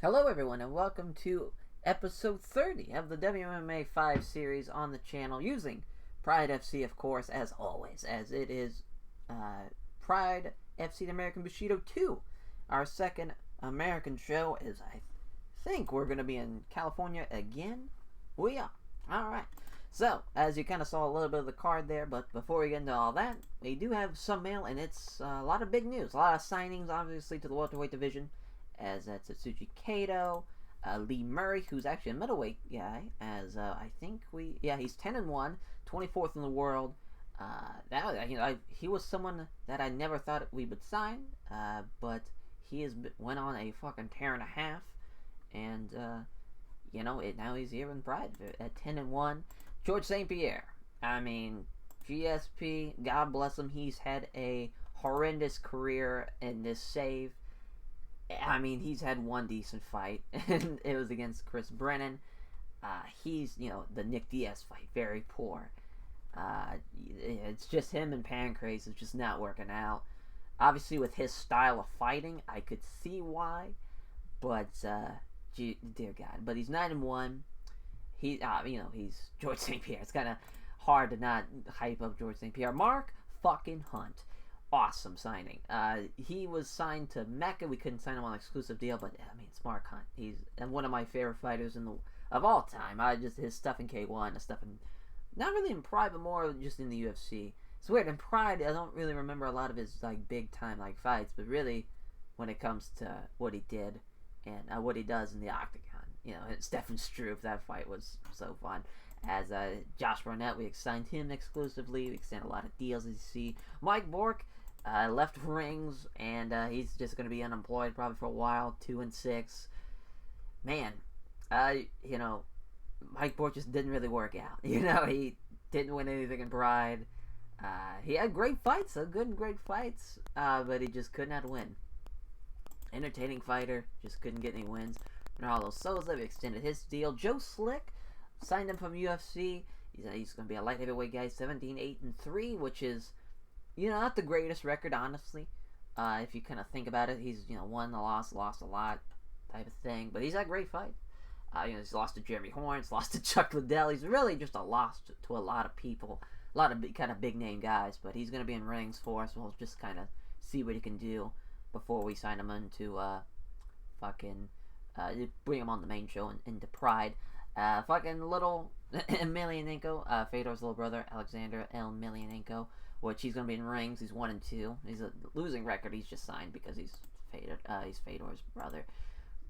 Hello, everyone, and welcome to episode 30 of the WMMA 5 series on the channel using Pride FC, of course, as always, as it is Pride FC the American Bushido 2. Our second American show is, I think, we're going to be in California again. We are. Alright. So, as you kind of saw a little bit of the card there, but before we get into all that, we do have some mail, and it's a lot of big news. A lot of signings, obviously, to the welterweight division. As Satsuki Kato, Lee Murray, who's actually a middleweight guy, as he's 10-1, 24th in the world. He was someone that I never thought we would sign, but he went on a fucking tear and a half, and now he's here in Pride at 10-1. George St. Pierre, I mean, GSP, God bless him, he's had a horrendous career in this save. I mean, he's had one decent fight, and it was against Chris Brennan. He's, the Nick Diaz fight, very poor. It's just him and Pancrase is just not working out. Obviously, with his style of fighting, I could see why, but, dear God. But he's 9-1. He's George St. Pierre. It's kind of hard to not hype up George St. Pierre. Mark fucking Hunt. Awesome signing. He was signed to Mecca. We couldn't sign him on an exclusive deal, but I mean, it's Mark Hunt. He's one of my favorite fighters of all time. His stuff in K1, his stuff in not really in Pride, but more just in the UFC. It's weird. In Pride, I don't really remember a lot of his big time fights, but really, when it comes to what he did and what he does in the octagon, Stefan Struve, that fight was so fun. As Josh Barnett, we signed him exclusively. We extended a lot of deals, as you see. Mike Bork. Left rings, and he's just going to be unemployed probably for a while. 2-6. Man, Mike Bork just didn't really work out. He didn't win anything in Pride. He had great fights, great fights, but he just could not win. Entertaining fighter, just couldn't get any wins. Ronaldo Souza extended his deal. Joe Slick signed him from UFC. He's going to be a light heavyweight guy, 17-8-3, which is not the greatest record, honestly. If you kind of think about it, he's, won a loss, lost a lot type of thing. But he's had great fights. He's lost to Jeremy Horn, he's lost to Chuck Liddell. He's really just a loss to a lot of people, a lot of kind of big name guys. But he's going to be in rings for us. We'll just kind of see what he can do before we sign him into bring him on the main show into Pride. Little Emelianenko, Fedor's little brother, Alexander Emelianenko, which he's going to be in rings. He's 1-2. He's a losing record. He's just signed because he's Fedor's brother.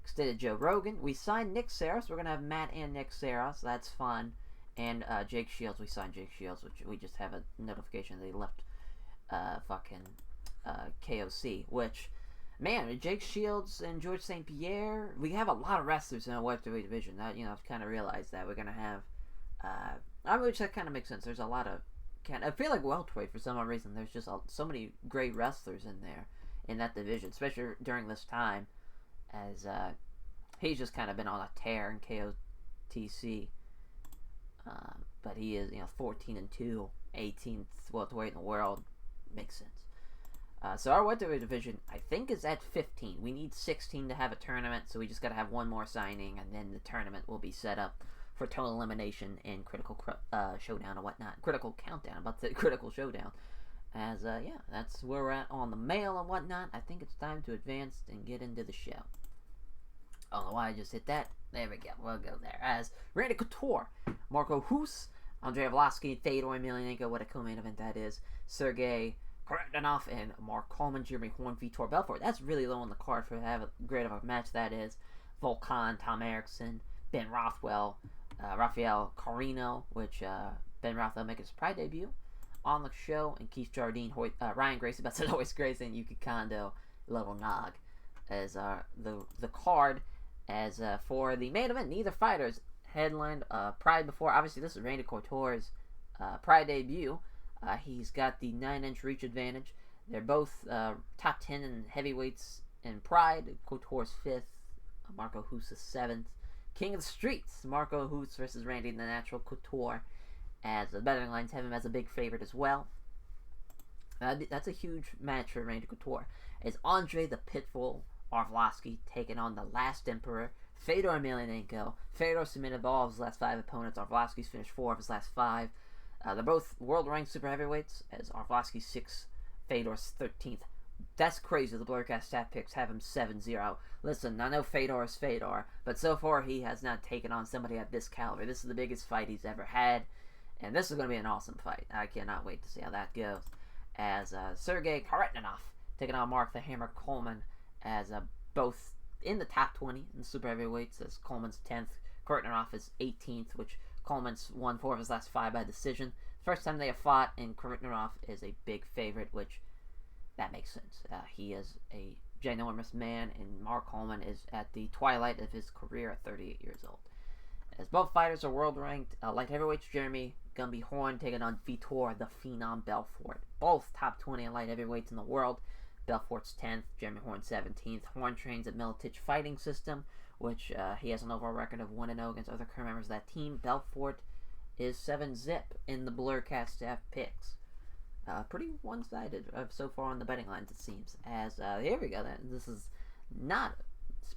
Extended Joe Rogan. We signed Nick Saros. We're going to have Matt and Nick Saros. That's fun. And Jake Shields. We signed Jake Shields, which we just have a notification that he left KOC. Which, man, Jake Shields and George St. Pierre, we have a lot of wrestlers in our welterweight division. I've kind of realized that. We're going to have, which that kind of makes sense. There's a lot of, I feel like welterweight, for some odd reason, there's just so many great wrestlers in there, in that division, especially during this time, as he's just kind of been on a tear in KOTC, but he is, 14-2, 18th welterweight in the world, makes sense. So our welterweight division, I think, is at 15. We need 16 to have a tournament, so we just got to have one more signing, and then the tournament will be set up for total elimination and critical showdown and whatnot. Critical countdown, about the critical showdown. As, that's where we're at on the mail and whatnot. I think it's time to advance and get into the show. I don't know why I just hit that. There we go. We'll go there. As Randy Couture, Marco Hus, Andrei Arlovski, Fedor Emelianenko, what a co-main event that is. Sergey Karatanov and Mark Coleman, Jeremy Horn, Vitor Belfort. That's really low on the card for how great of a match that is. Volkan, Tom Erickson, Ben Rothwell, Rafael Carino, which Ben Rothwell making his Pride debut on the show, and Keith Jardine, Ryan Gracie, about to Hoist Gracie, and Yuki Kondo, Level Nog, as the card. As for the main event, neither fighters headlined Pride before. Obviously, this is Randy Couture's Pride debut. He's got the 9-inch reach advantage. They're both top 10 in heavyweights in Pride. Couture's 5th, Marco Hus is 7th. King of the Streets, Marco Hus versus Randy the Natural Couture, as the betting lines have him as a big favorite as well. That's a huge match for Randy Couture. As Andre the Pitbull Arlovski taking on the last Emperor, Fedor Emelianenko. Fedor submitted all of his last 5 opponents. Arlovski's finished 4 of his last 5. They're both world-ranked super heavyweights, as Arlovski's 6th, Fedor's 13th. That's crazy. The Blurcast stat picks have him 7-0. Listen, I know Fedor is Fedor, but so far he has not taken on somebody at this caliber. This is the biggest fight he's ever had, and this is going to be an awesome fight. I cannot wait to see how that goes. As Sergey Karetninov taking on Mark the Hammer Coleman, as both in the top 20 in the super heavyweights, as Coleman's 10th, Karetninov is 18th, which Coleman's won 4 of his last 5 by decision. First time they have fought, and Karetninov is a big favorite, which that makes sense. He is a ginormous man, and Mark Coleman is at the twilight of his career at 38 years old. As both fighters are world-ranked, light heavyweights, Jeremy Gumby Horn taking on Fedor, the Phenom Belfort. Both top 20 in light heavyweights in the world. Belfort's 10th, Jeremy Horn 17th. Horn trains at Militich Fighting System, which he has an overall record of 1-0 against other current members of that team. Belfort is 7-zip in the Blurcast staff picks. Pretty one-sided so far on the betting lines, it seems. As here we go. This is not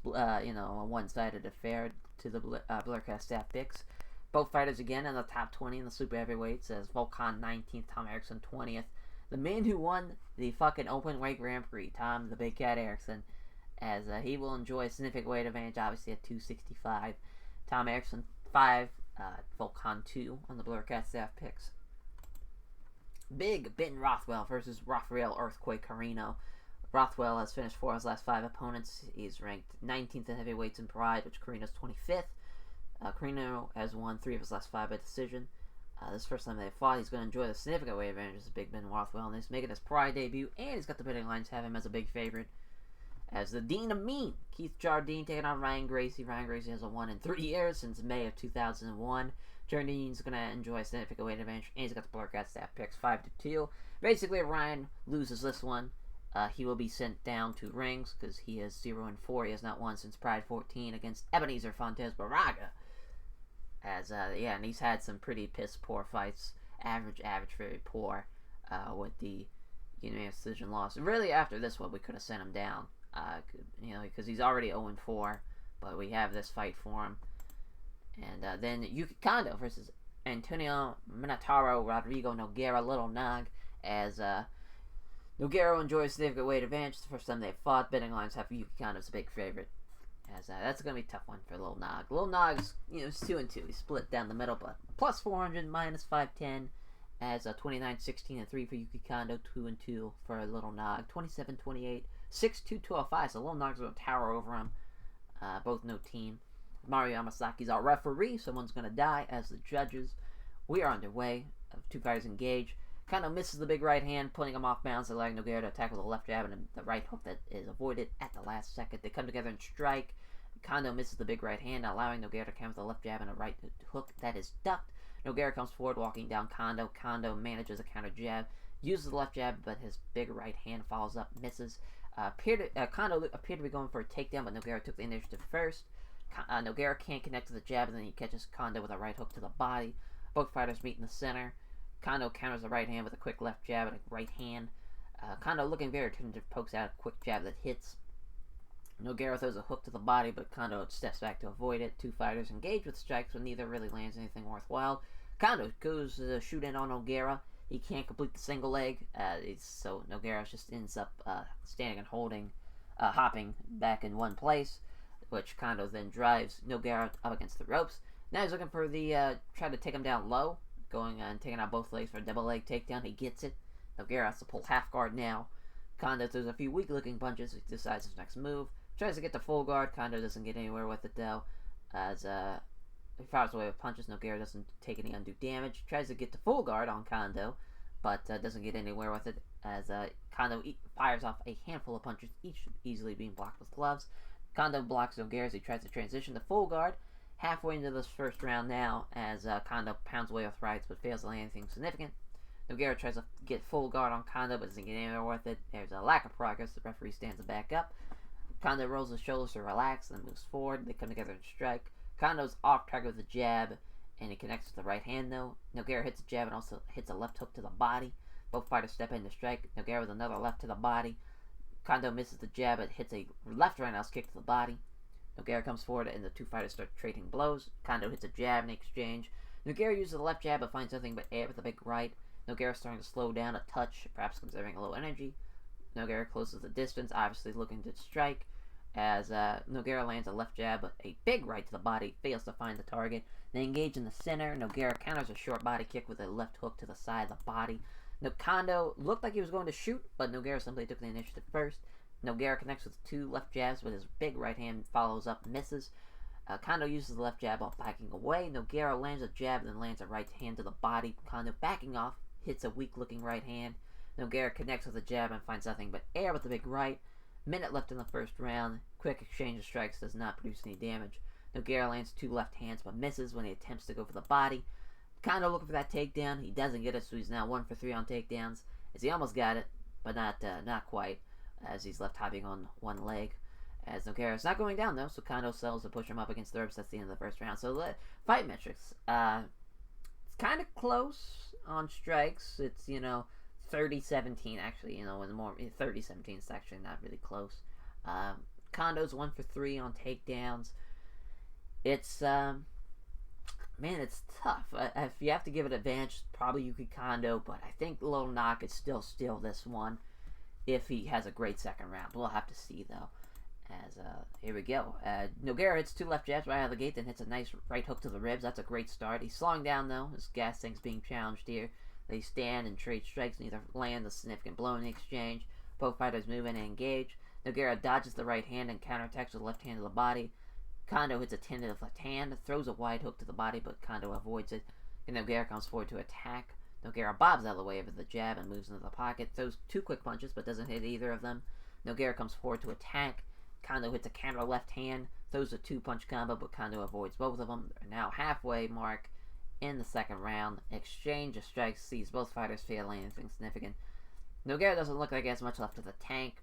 a one-sided affair to the Blurcast staff picks. Both fighters again in the top 20 in the super heavyweights, as Volkan 19th, Tom Erickson 20th. The man who won the fucking open weight Grand Prix, Tom the Big Cat Erickson, as he will enjoy a significant weight advantage, obviously at 265. Tom Erickson 5, Volkan 2 on the Blurcast staff picks. Big Ben Rothwell versus Raphael Earthquake Carino. Rothwell has finished 4 of his last 5 opponents. He's ranked 19th in heavyweights in Pride, which Carino's 25th. Carino has won 3 of his last 5 by decision. This is the first time they fought. He's going to enjoy the significant weight advantage as Big Ben Rothwell, and he's making his Pride debut, and he's got the betting lines have him as a big favorite. As the Dean of Mean, Keith Jardine taking on Ryan Gracie. Ryan Gracie hasn't won in 3 years, since May of 2001. Jardine's going to enjoy a significant weight advantage, and he's got the Blurcast staff picks 5-2. Basically, if Ryan loses this one, he will be sent down to rings, because he is 0-4. He has not won since Pride 14 against Ebenezer Fontes Barraga. As, and he's had some pretty piss-poor fights. Average, very poor, with the decision loss. Really, after this one, we could have sent him down, because he's already 0-4, but we have this fight for him. And then Yuki Kondo versus Antonio Minotauro Rodrigo Nogueira, Little Nog, as Nogueira enjoys significant weight advantage. The first time they fought, betting lines have Yuki Kondo as a big favorite. As that's going to be a tough one for Little Nog. Little Nog's, is 2-2. He's split down the middle, but plus 400, minus 510, as 29-16-3 for Yuki Kondo, 2-2 for Little Nog, 27-28, 6-2, 205. So Little Nog's going to tower over him. Both no team. Mario Yamasaki's our referee. Someone's going to die as the judges. We are underway. 2 fighters engage. Kondo misses the big right hand, putting him off balance, allowing Nogueira to attack with a left jab and the right hook that is avoided at the last second. They come together and strike. Kondo misses the big right hand, allowing Nogueira to counter with a left jab and a right hook that is ducked. Nogueira comes forward, walking down Kondo. Kondo manages a counter jab, uses the left jab, but his big right hand follows up, misses. Kondo appeared to be going for a takedown, but Nogueira took the initiative first. Nogueira can't connect to the jab, and then he catches Kondo with a right hook to the body. Both fighters meet in the center. Kondo counters the right hand with a quick left jab and a right hand. Kondo, looking very attentive, pokes out a quick jab that hits. Nogueira throws a hook to the body, but Kondo steps back to avoid it. 2 fighters engage with strikes, but neither really lands anything worthwhile. Kondo goes to shoot in on Nogueira. He can't complete the single leg, so Nogueira just ends up standing and hopping back in one place, which Kondo then drives Nogueira up against the ropes. Now he's looking for try to take him down low, going and taking out both legs for a double leg takedown. He gets it. Nogueira has to pull half guard now. Kondo throws a few weak-looking punches. He decides his next move. Tries to get to full guard. Kondo doesn't get anywhere with it, though. As he fires away with punches, Nogueira doesn't take any undue damage. Tries to get to full guard on Kondo, but doesn't get anywhere with it. As Kondo fires off a handful of punches, each easily being blocked with gloves. Kondo blocks Nogueira as he tries to transition to full guard. Halfway into this first round now, as Kondo pounds away with rights but fails to land anything significant. Nogueira tries to get full guard on Kondo but doesn't get anywhere with it. There's a lack of progress. The referee stands back up. Kondo rolls his shoulders to relax and moves forward. They come together and strike. Kondo's off target with a jab, and he connects with the right hand though. Nogueira hits a jab and also hits a left hook to the body. Both fighters step in to strike. Nogueira with another left to the body. Kondo misses the jab, but hits a left roundhouse kick to the body. Nogueira comes forward, and the two fighters start trading blows. Kondo hits a jab in exchange. Nogueira uses the left jab, but finds nothing but air with a big right. Nogueira starting to slow down a touch, perhaps conserving a low energy. Nogueira closes the distance, obviously looking to strike. As Nogueira lands a left jab, but a big right to the body, fails to find the target. They engage in the center. Nogueira counters a short body kick with a left hook to the side of the body. Kondo looked like he was going to shoot, but Nogueira simply took the initiative first. Nogueira connects with two left jabs, but his big right hand follows up, misses. Kondo uses the left jab while backing away. Nogueira lands a jab, then lands a right hand to the body. Kondo backing off, hits a weak-looking right hand. Nogueira connects with a jab and finds nothing but air with the big right. Minute left in the first round. Quick exchange of strikes does not produce any damage. Nogueira lands two left hands but misses when he attempts to go for the body. Kondo looking for that takedown. He doesn't get it, so he's now 1 for 3 on takedowns. As he almost got it, but not quite, as he's left hopping on one leg. As Nogueira's not going down, though, so Kondo sells to push him up against the ropes. That's the end of the first round. So, fight metrics. It's kind of close on strikes. It's, 30-17, actually, and more 30-17 is actually not really close. Kondo's 1 for 3 on takedowns. It's, it's tough. If you have to give it advantage, probably Yuki Kondo, but I think Little Knock is still this one if he has a great second round. We'll have to see, though. As, here we go. Nogueira hits two left jabs right out of the gate, then hits a nice right hook to the ribs. That's a great start. He's slowing down, though. His gas tank's being challenged here. They stand and trade strikes, neither land a significant blow in the exchange. Both fighters move in and engage. Nogueira dodges the right hand and counterattacks with the left hand to the body. Kondo hits a tentative left hand, throws a wide hook to the body, but Kondo avoids it. And Nogueira comes forward to attack. Nogueira bobs out of the way of the jab and moves into the pocket. Throws two quick punches, but doesn't hit either of them. Nogueira comes forward to attack. Kondo hits a counter left hand, throws a two-punch combo, but Kondo avoids both of them. They're now halfway mark in the second round. Exchange of strikes sees both fighters fail anything significant. Nogueira doesn't look like he has much left of the tank.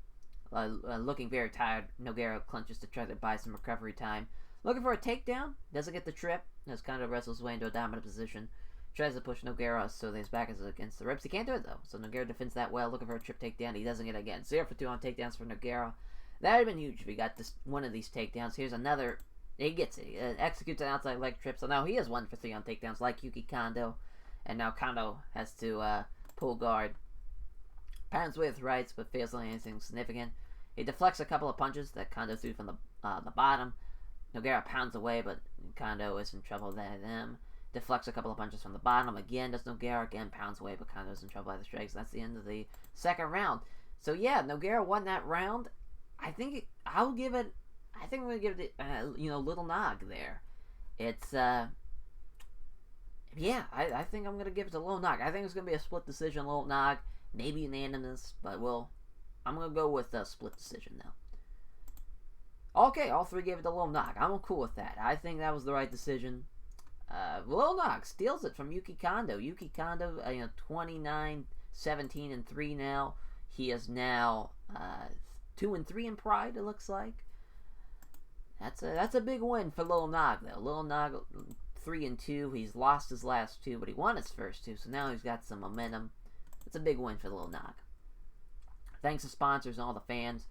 Looking very tired, Nogueira clenches to try to buy some recovery time. Looking for a takedown, doesn't get the trip, as Kondo wrestles his way into a dominant position. Tries to push Nogueira so that his back is against the ropes. He can't do it, though, so Nogueira defends that well, looking for a trip takedown. He doesn't get it again. 0 for 2 on takedowns for Nogueira. That would have been huge if he got one of these takedowns. Here's another. He gets it. He executes an outside leg trip, so now he is 1 for 3 on takedowns like Yuki Kondo. And now Kondo has to pull guard. Pounds with rights, but fails on anything significant. He deflects a couple of punches that Kondo threw from the bottom. Nogueira pounds away, but Kondo is in trouble by them. Deflects a couple of punches from the bottom. Again, does Nogueira. Again, pounds away, but Kondo's in trouble by the strikes. That's the end of the second round. So yeah, Nogueira won that round. I think I'm going to give it, Little Nog there. It's, I think I'm going to give it to Little Nog. I think it's going to be a split decision, Little Nog. Maybe unanimous, but I'm going to go with a split decision now. Okay, all three gave it to Little Nog. I'm cool with that. I think that was the right decision. Little Nog steals it from Yuki Kondo. Yuki Kondo, 29-17-3 now. He is now 2-3 in Pride, it looks like. That's a big win for Little Nog, though. Little Nog 3-2. He's lost his last two, but he won his first two, so now he's got some momentum. It's a big win for Little Nog. Thanks to sponsors and all the fans.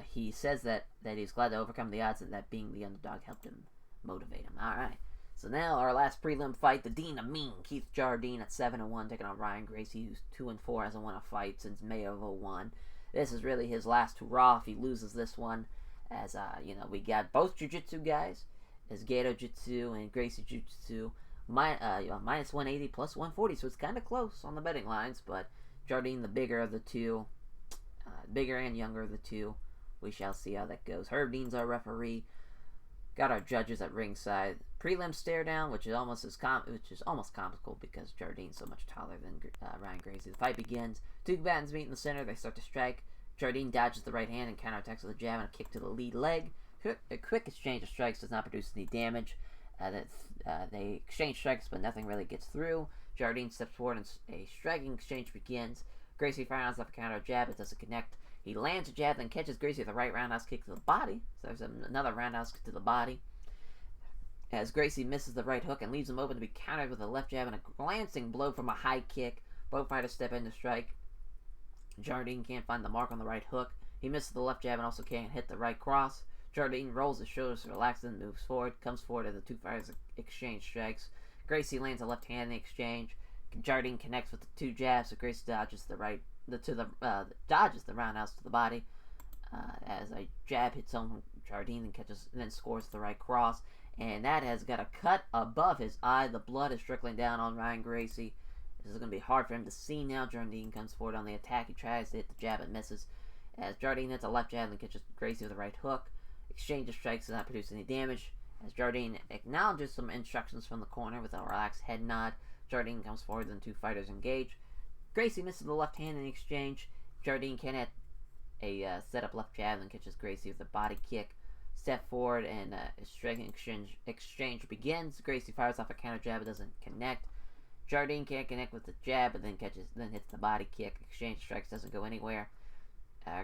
He says that he's glad to overcome the odds and that being the underdog helped him motivate him. All right. So now our last prelim fight, the Dean of Mean, Keith Jardine at 7-1, taking on Ryan Gracie, who's 2-4, hasn't won a fight since May of 2001. This is really his last hurrah if he loses this one. As, we got both jiu-jitsu guys, as Gato Jitsu and Gracie Jiu-Jitsu, minus 180, plus 140, so it's kind of close on the betting lines, but Jardine, the bigger of the two, bigger and younger of the two. We shall see how that goes. Herb Dean's our referee. Got our judges at ringside. Prelim stare down, which is almost comical because Jardine's so much taller than Ryan Gracie. The fight begins. Two combatants meet in the center. They start to strike. Jardine dodges the right hand and counterattacks with a jab and a kick to the lead leg. A quick exchange of strikes does not produce any damage. They exchange strikes, but nothing really gets through. Jardine steps forward and a striking exchange begins. Gracie fires off a counter jab. It doesn't connect. He lands a jab, then catches Gracie with a right roundhouse kick to the body. So there's another roundhouse kick to the body. As Gracie misses the right hook and leaves him open to be countered with a left jab and a glancing blow from a high kick. Both fighters step in to strike. Jardine can't find the mark on the right hook. He misses the left jab and also can't hit the right cross. Jardine rolls his shoulders to relax and moves forward, comes forward as the two fighters exchange strikes. Gracie lands a left hand in the exchange. Jardine connects with the two jabs, so Gracie dodges dodges the roundhouse to the body. As a jab hits home, Jardine then scores the right cross, and that has got a cut above his eye. The blood is trickling down on Ryan Gracie. This is going to be hard for him to see now. Jardine comes forward on the attack. He tries to hit the jab and misses. As Jardine hits a left jab and catches Gracie with a right hook. Exchange of strikes does not produce any damage. As Jardine acknowledges some instructions from the corner with a relaxed head nod, Jardine comes forward and the two fighters engage. Gracie misses the left hand in the exchange. Jardine can hit a set-up left jab and catches Gracie with a body kick. Step forward and striking exchange begins. Gracie fires off a counter jab, but doesn't connect. Jardine can't connect with the jab, but then hits the body kick. Exchange strikes doesn't go anywhere.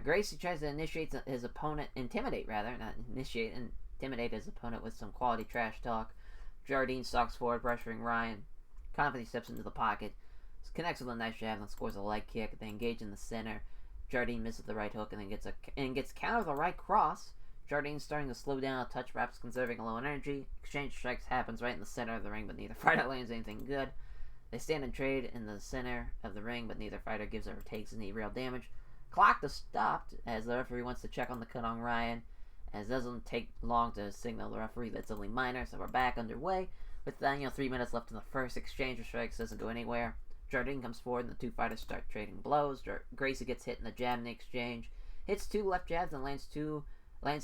Gracie tries to intimidate his opponent with some quality trash talk. Jardine stalks forward, pressuring Ryan. Confidently steps into the pocket, connects with a nice jab, and scores a leg kick. They engage in the center. Jardine misses the right hook and then gets countered with a right cross. Jardine's starting to slow down a touch, perhaps conserving low energy. Exchange strikes happens right in the center of the ring, but neither fighter lands anything good. They stand and trade in the center of the ring, but neither fighter gives or takes any real damage. Clock is stopped as the referee wants to check on the cut on Ryan, as it doesn't take long to signal the referee that's only minor, so we're back underway. With 3 minutes left in the first, exchange of strikes doesn't go anywhere. Jardine comes forward and the two fighters start trading blows. Gracie gets hit in the jab in the exchange, hits two left jabs and lands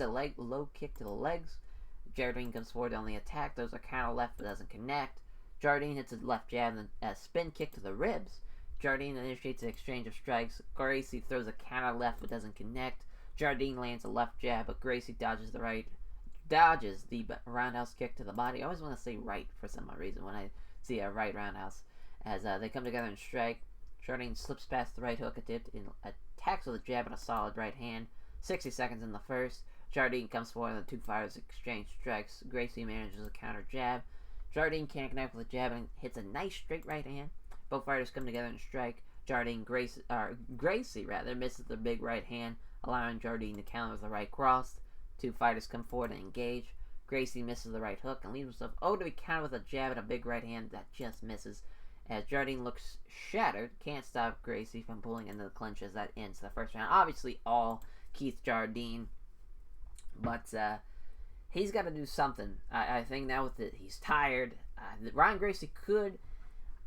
a low kick to the legs. Jardine comes forward on the attack. Those are counter left but doesn't connect. Jardine hits a left jab and a spin kick to the ribs. Jardine initiates an exchange of strikes. Gracie throws a counter left but doesn't connect. Jardine lands a left jab, but Gracie dodges the roundhouse kick to the body. I always want to say right for some reason when I see a right roundhouse. As they come together and strike, Jardine slips past the right hook attempt and attacks with a jab and a solid right hand. 60 seconds in the first. Jardine comes forward and the two fighters exchange strikes. Gracie manages a counter jab. Jardine can't connect with a jab and hits a nice straight right hand. Both fighters come together and strike. Gracie misses the big right hand, allowing Jardine to counter with the right cross. Two fighters come forward and engage. Gracie misses the right hook and leaves himself to be countered with a jab and a big right hand that just misses. As Jardine looks shattered, can't stop Gracie from pulling into the clinch as that ends the first round. Obviously all Keith Jardine, but he's got to do something. I think now he's tired. Ryan Gracie could,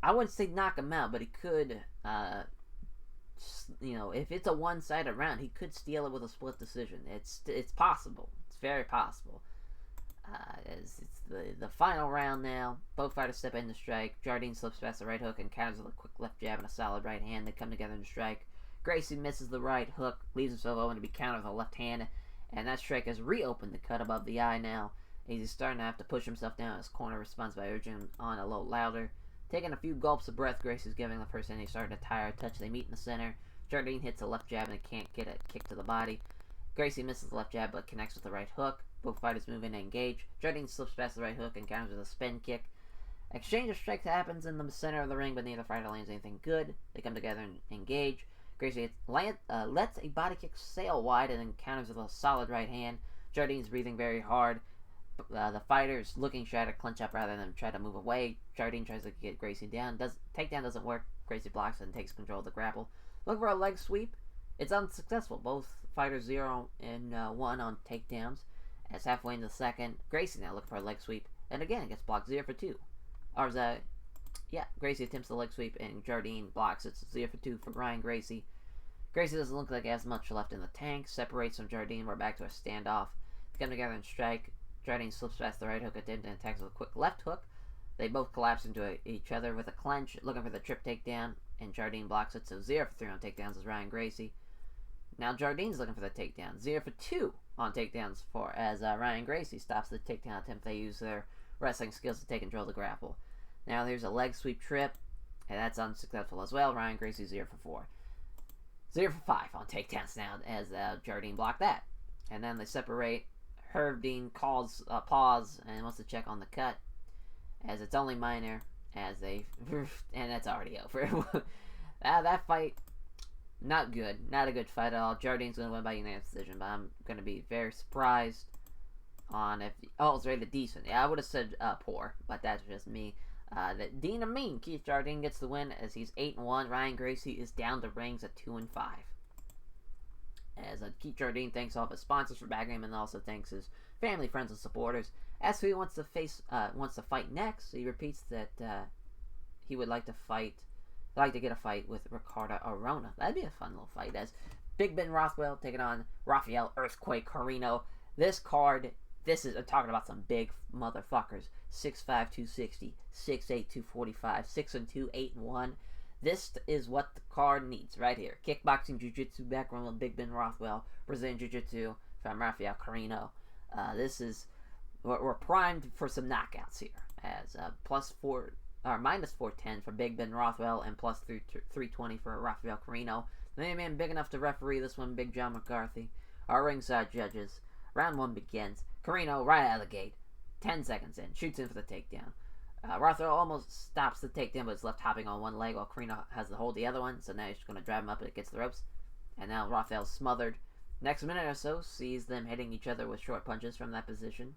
I wouldn't say knock him out, but he could, if it's a one-sided round, he could steal it with a split decision. It's possible. It's very possible. It's the final round now. Both fighters step in to strike. Jardine slips past the right hook and counters with a quick left jab and a solid right hand. They come together and strike. Gracie misses the right hook, leaves himself open to be countered with a left hand, and that strike has reopened the cut above the eye now. He's starting to have to push himself down. His corner responds by urging him on a little louder. Taking a few gulps of breath, Gracie's giving the person he's starting to tire a touch. They meet in the center. Jardine hits a left jab and can't get a kick to the body. Gracie misses the left jab but connects with the right hook. Both fighters move in and engage. Jardine slips past the right hook and counters with a spin kick. Exchange of strikes happens in the center of the ring, but neither fighter lands anything good. They come together and engage. Gracie lets a body kick sail wide and then counters with a solid right hand. Jardine's breathing very hard. The fighters looking try to clinch up rather than try to move away. Jardine tries to get Gracie down. Takedown doesn't work. Gracie blocks and takes control of the grapple. Looking for a leg sweep. It's unsuccessful. Both fighters 0 and 1 on takedowns. As halfway into the second, Gracie now looking for a leg sweep. And again, it gets blocked 0 for 2. Gracie attempts the leg sweep and Jardine blocks. It's 0 for 2 for Ryan Gracie. Gracie doesn't look like he has much left in the tank. Separates from Jardine. We're back to a standoff. They come together and strike. Jardine slips past the right hook attempt and attacks with a quick left hook. They both collapse into each other with a clench, looking for the trip takedown, and Jardine blocks it, so 0 for 3 on takedowns is Ryan Gracie. Now Jardine's looking for the takedown. 0 for 2 on takedowns as Ryan Gracie stops the takedown attempt. They use their wrestling skills to take control of the grapple. Now there's a leg sweep trip, and that's unsuccessful as well. Ryan Gracie 0 for 4. 0 for 5 on takedowns now as Jardine blocked that. And then they separate. Herb Dean calls a pause and wants to check on the cut, as it's only minor, and that's already over. That fight, Not good. Not a good fight at all. Jardine's going to win by unanimous decision, but I'm going to be very surprised on if... Oh, it's rated decent. Yeah, I would have said poor, but that's just me. That Dean Amin, Keith Jardine gets the win as he's 8-1. Ryan Gracie is down the rings at 2-5. As Keith Jardine thanks all of his sponsors for backing him and also thanks his family, friends, and supporters. As who he wants to fight next, he repeats that he would like to fight... I'd like to get a fight with Ricardo Arona. That'd be a fun little fight. As Big Ben Rothwell taking on Rafael Earthquake Carino. This card, this is talking about some big motherfuckers. 6'5", 260, 6'8", 245, 6'2", 8-1. This is what the card needs right here. Kickboxing, jiu-jitsu background with Big Ben Rothwell. Brazilian jiu-jitsu from Rafael Carino. This is... We're primed for some knockouts here. As minus 410 for Big Ben Rothwell and plus 320 for Rafael Carino. The main man big enough to referee this one, Big John McCarthy. Our ringside judges. Round 1 begins. Carino right out of the gate. 10 seconds in. Shoots in for the takedown. Rothwell almost stops the takedown, but is left hopping on one leg while Carino has to hold the other one. So now he's going to drive him up and it gets the ropes. And now Rothwell's smothered. Next minute or so sees them hitting each other with short punches from that position.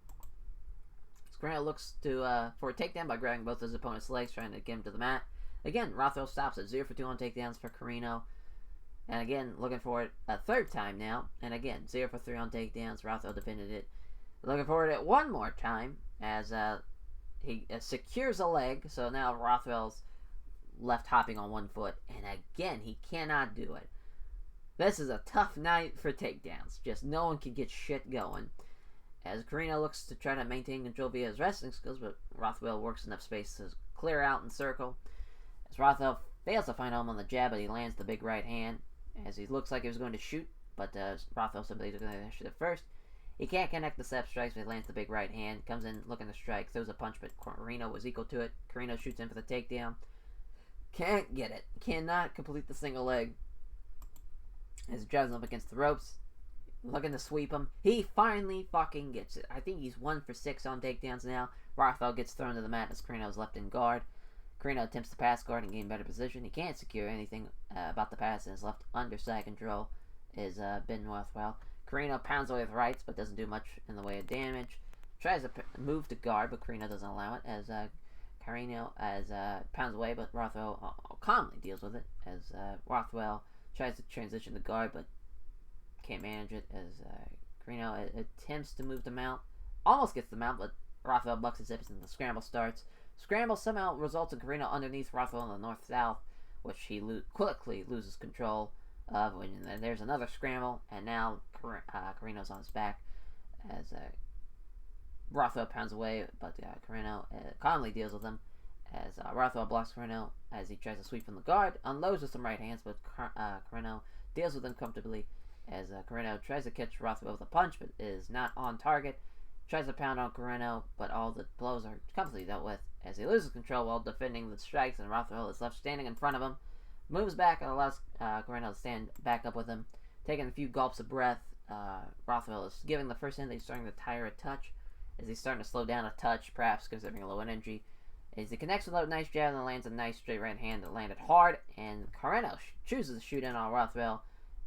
Carino looks for a takedown by grabbing both his opponent's legs, trying to get him to the mat. Again, Rothwell stops at 0 for 2 on takedowns for Carino. And again, looking for it a third time now. And again, 0 for 3 on takedowns. Rothwell defended it. Looking for it one more time as he secures a leg. So now Rothwell's left hopping on one foot. And again, he cannot do it. This is a tough night for takedowns. Just no one can get shit going. As Carino looks to try to maintain control via his wrestling skills, but Rothwell works enough space to clear out and circle. As Rothwell fails to find home on the jab, but he lands the big right hand. As he looks like he was going to shoot, but Rothwell simply took the initiative first. He can't connect the step strikes, but he lands the big right hand. Comes in looking to strike, throws a punch, but Carino was equal to it. Carino shoots in for the takedown. Can't get it. Cannot complete the single leg. As he drives him up against the ropes. Looking to sweep him. He finally fucking gets it. I think he's 1 for 6 on takedowns now. Rothwell gets thrown to the mat as Carino is left in guard. Carino attempts to pass guard and gain better position. He can't secure anything about the pass and is left under side control is Ben Rothwell. Carino pounds away with rights but doesn't do much in the way of damage. Tries to move to guard but Carino doesn't allow it as Carino pounds away but Rothwell calmly deals with it as Rothwell tries to transition to guard but can't manage it as Carino attempts to move the mount. Almost gets the mount, but Rothwell bucks his hips and the scramble starts. Scramble somehow results in Carino underneath Rothwell in the north-south, which he quickly loses control of. And there's another scramble, and now Carino's on his back as Rothwell pounds away, but Carino calmly deals with him as Rothwell blocks Carino as he tries to sweep from the guard, unloads with some right hands, but Carino deals with him comfortably. As Carino tries to catch Rothwell with a punch, but is not on target. Tries to pound on Carino, but all the blows are comfortably dealt with. As he loses control while defending the strikes, and Rothwell is left standing in front of him. Moves back and allows Carino to stand back up with him. Taking a few gulps of breath, Rothwell is giving the first hint that he's starting to tire a touch. As he's starting to slow down a touch, perhaps considering a low energy. As he connects with a nice jab and lands a nice straight right hand that landed hard. And Carino chooses to shoot in on Rothwell.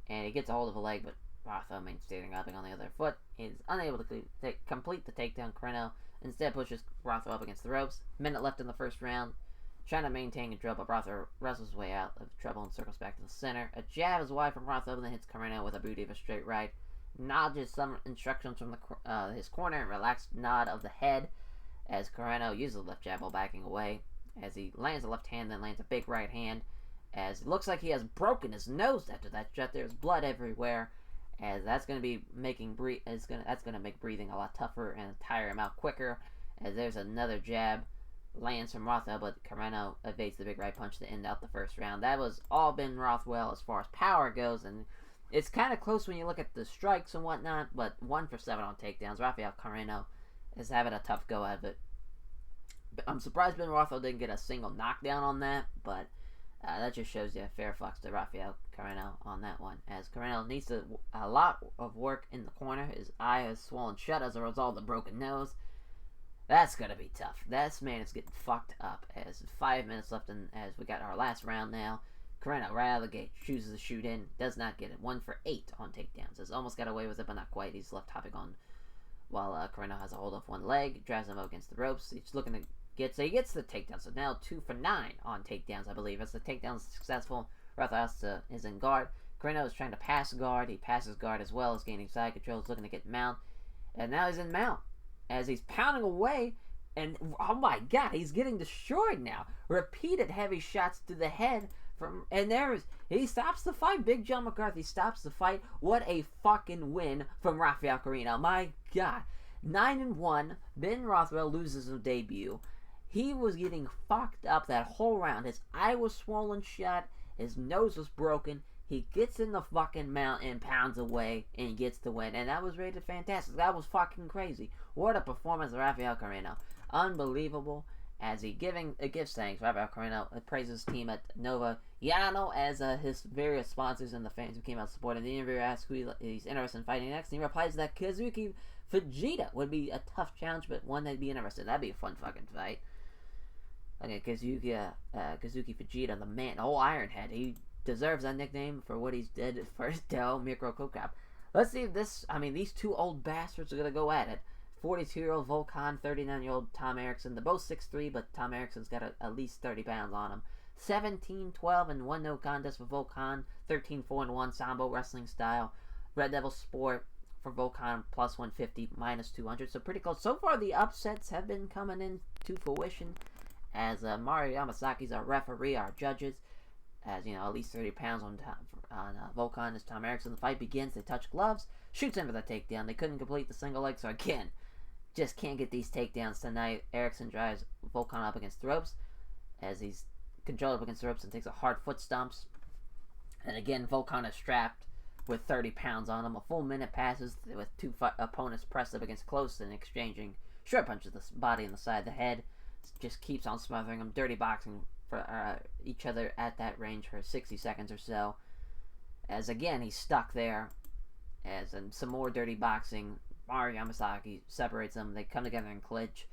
And he gets a hold of a leg, but Rothwell remains standing up on the other foot. He is unable to complete the takedown. Carino instead pushes Rothwell up against the ropes. Minute left in the first round. Trying to maintain control, but Rothwell wrestles his way out of trouble and circles back to the center. A jab is wide from Rothwell, and then hits Carino with a booty of a straight right. Nodges some instructions from his corner and relaxed nod of the head as Carino uses the left jab while backing away. As he lands a left hand, then lands a big right hand. As it looks like he has broken his nose after that shot. There's blood everywhere, as that's going to be that's going to make breathing a lot tougher and tire him out quicker. As there's another jab lands from Rothwell, but Carino evades the big right punch to end out the first round. That was all Ben Rothwell as far as power goes, and it's kind of close when you look at the strikes and whatnot. But 1 for 7 on takedowns. Rafael Carino is having a tough go at it. I'm surprised Ben Rothwell didn't get a single knockdown on that, but that just shows you a fair flex to Rafael Carino on that one. As Carino needs a lot of work in the corner. His eye is swollen shut as a result of the broken nose. That's going to be tough. This man is getting fucked up. As 5 minutes left, as we got our last round now. Carino, right out of the gate, chooses to shoot in, does not get it. 1 for 8 on takedowns. Has almost got away with it, but not quite. He's left hopping on while Carino has a hold off one leg, drives him up against the ropes. He's looking to get, so he gets the takedown. So now 2 for 9 on takedowns, I believe. As the takedown is successful, rothwell is in guard. Carino is trying to pass guard. He passes guard as well as gaining side control. He's looking to get mount. And now he's in mount as he's pounding away. And oh my god, he's getting destroyed now. Repeated heavy shots to the head he stops the fight. Big John McCarthy stops the fight. What a fucking win from Rafael Carino. My god. 9-1. Ben Rothwell loses his debut. He was getting fucked up that whole round. His eye was swollen shut. His nose was broken. He gets in the fucking mount and pounds away and gets the win. And that was rated fantastic. That was fucking crazy. What a performance of Rafael Carino. Unbelievable. As he gives thanks, Rafael Carino praises his team at Nova Yano as his various sponsors and the fans who came out supporting. The interviewer asks who he's interested in fighting next, and he replies that Kazuki Fujita would be a tough challenge, but one that'd be interested. That'd be a fun fucking fight. Okay, Kazuki Fujita, the man, the whole Ironhead. He deserves that nickname for what he's did for his Del Micro Kokap. Let's see if these two old bastards are gonna go at it. 42-year-old Volkan, 39-year-old Tom Erickson. They're both 6'3", but Tom Erickson's got at least 30 pounds on him. 17-12-1 no contest for Volkan. 13-4-1 Sambo wrestling style. Red Devil Sport for Volkan, plus 150, minus 200. So pretty close. So far, the upsets have been coming in to fruition. As Mario Yamasaki's our referee, our judges. As you know, at least 30 pounds on Volkan as Tom Erickson. The fight begins. They touch gloves. Shoots in for the takedown. They couldn't complete the single leg, so again, just can't get these takedowns tonight. Erickson drives Volkan up against the ropes as he's controlled up against the ropes and takes a hard foot stomps. And again, Volkan is strapped with 30 pounds on him. A full minute passes with two opponents pressed up against close and exchanging short punches to the body and the side of the head. Just keeps on smothering them. Dirty boxing for each other at that range for 60 seconds or so. As again, he's stuck there. As in some more dirty boxing. Mario Yamasaki separates them. They come together and clinch.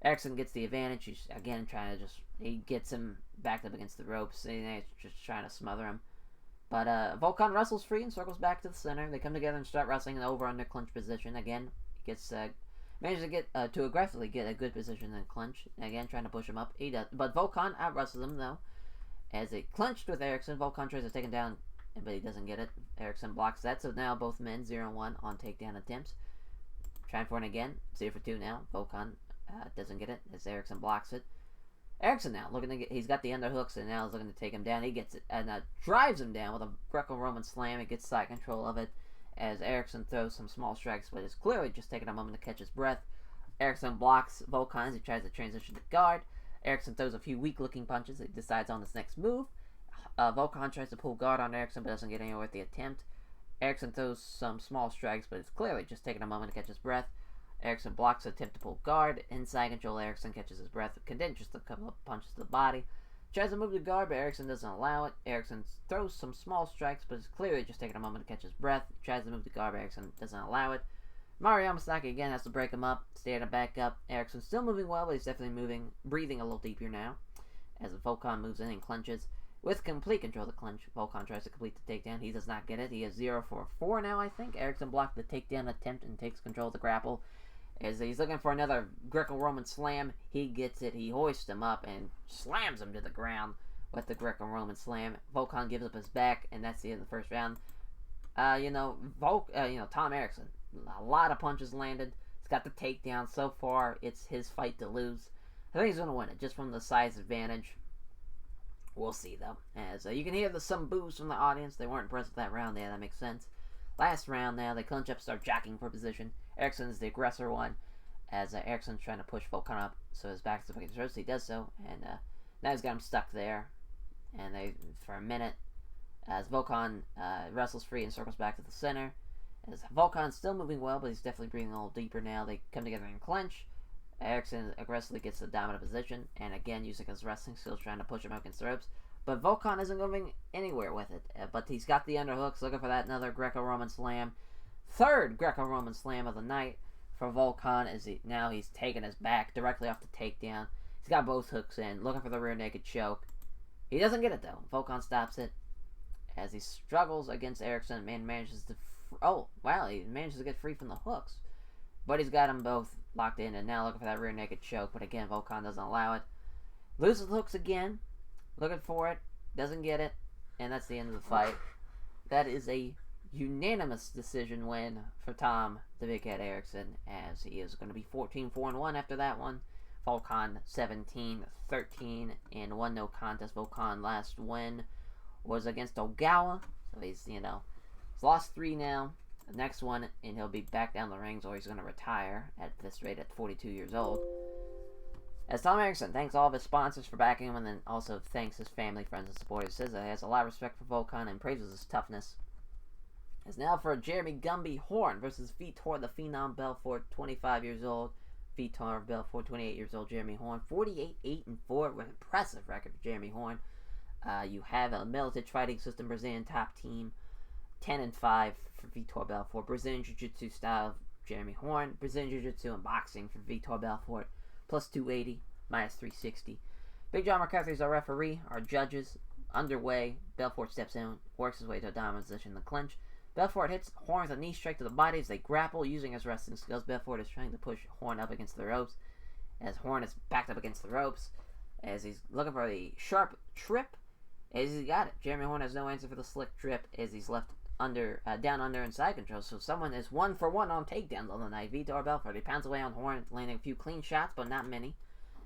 Erickson gets the advantage. He's again trying to he gets him backed up against the ropes. And he's just trying to smother him. But Volkan wrestles free and circles back to the center. They come together and start wrestling in the over-under clinch position. Again, gets manages to get to aggressively get a good position in clinch. Again, trying to push him up. He does, but Volkan out-wrestles him though. As they clinched with Erickson, Volkan tries to take him down, but he doesn't get it. Erickson blocks that, so now both men 0-1 on takedown attempts. Trying for it again, 0-2 now. Volkan doesn't get it as Erickson blocks it. Erickson now looking to get, he's got the underhooks and now is looking to take him down. He gets it and drives him down with a Greco-Roman slam. He gets side control of it as Erickson throws some small strikes, but is clearly just taking a moment to catch his breath. Erickson blocks Volkan as he tries to transition to guard. Erickson throws a few weak-looking punches. He decides on his next move. Volkan tries to pull guard on Erickson, but doesn't get anywhere with the attempt. Erickson throws some small strikes, but it's clearly just taking a moment to catch his breath. Erickson blocks the attempt to pull guard. Inside control, Erickson catches his breath. Condensed just a couple of punches to the body. Tries to move to guard, but Erickson doesn't allow it. Erickson throws some small strikes, but it's clearly just taking a moment to catch his breath. Tries to move to guard, but Erickson doesn't allow it. Mario Yamasaki again has to break him up. Stay to back up. Erickson still moving well, but he's definitely breathing a little deeper now. As Volkan moves in and clinches. With complete control of the clinch, Volkan tries to complete the takedown. He does not get it. He is 0-4 now, I think. Erickson blocked the takedown attempt and takes control of the grapple. As he's looking for another Greco-Roman slam, he gets it. He hoists him up and slams him to the ground with the Greco-Roman slam. Volkan gives up his back, and that's the end of the first round. Tom Erickson, a lot of punches landed. He's got the takedown. So far, it's his fight to lose. I think he's going to win it, just from the size advantage. We'll see, though. As you can hear some boos from the audience. They weren't impressed with that round there. That makes sense. Last round now, they clinch up, start jockeying for position. Erickson's the aggressor one, as Erickson's trying to push Volkan up, so his back's up against the ropes. He does so, and now he's got him stuck there. And for a minute, as Volkan wrestles free and circles back to the center. As Volkan's still moving well, but he's definitely breathing a little deeper now. They come together and clinch. Erickson aggressively gets the dominant position, and again, using his wrestling skills, trying to push him up against the ropes. But Volkan isn't going anywhere with it. But he's got the underhooks, looking for that another Greco-Roman slam. Third Greco-Roman slam of the night for Volkan, as he's taking his back directly off the takedown. He's got both hooks in, looking for the rear naked choke. He doesn't get it, though. Volkan stops it as he struggles against Erickson. Man manages to... he manages to get free from the hooks. But he's got them both locked in, and now looking for that rear naked choke. But again, Volkan doesn't allow it. Loses the hooks again. Looking for it. Doesn't get it. And that's the end of the fight. That is a unanimous decision win for Tom the Big Head Erickson, as he is going to be 14-4-1 after that one. Volkan 17-13 and 1 no contest. Volkan last win was against Ogawa, so he's lost 3 now. The next one, and he'll be back down the rings, or he's going to retire at this rate at 42 years old. As Tom Erickson thanks all of his sponsors for backing him, and then also thanks his family, friends, and supporters. Says that he has a lot of respect for Volkan and praises his toughness. As now for Jeremy Gumby Horn versus Fedor the Phenom Belfort, 25 years old. Fedor Belfort, 28 years old. Jeremy Horn, 48-8-4, with an impressive record for Jeremy Horn. You have a Militage Fighting System Brazilian top team, 10-5 for Fedor Belfort. Brazilian Jiu-Jitsu style, Jeremy Horn. Brazilian Jiu-Jitsu and boxing for Fedor Belfort, plus 280, minus 360. Big John McCarthy is our referee. Our judges underway. Belfort steps in, works his way to a dominant position in the clinch. Belfort hits Horn with a knee strike to the body as they grapple using his wrestling skills. Belfort is trying to push Horn up against the ropes, as Horn is backed up against the ropes, as he's looking for the sharp trip, as he got it. Jeremy Horn has no answer for the slick trip, as he's left down under and side control, so someone is 1-for-1 on takedowns on the night. Fedor Belfort, he pounds away on Horn, landing a few clean shots, but not many,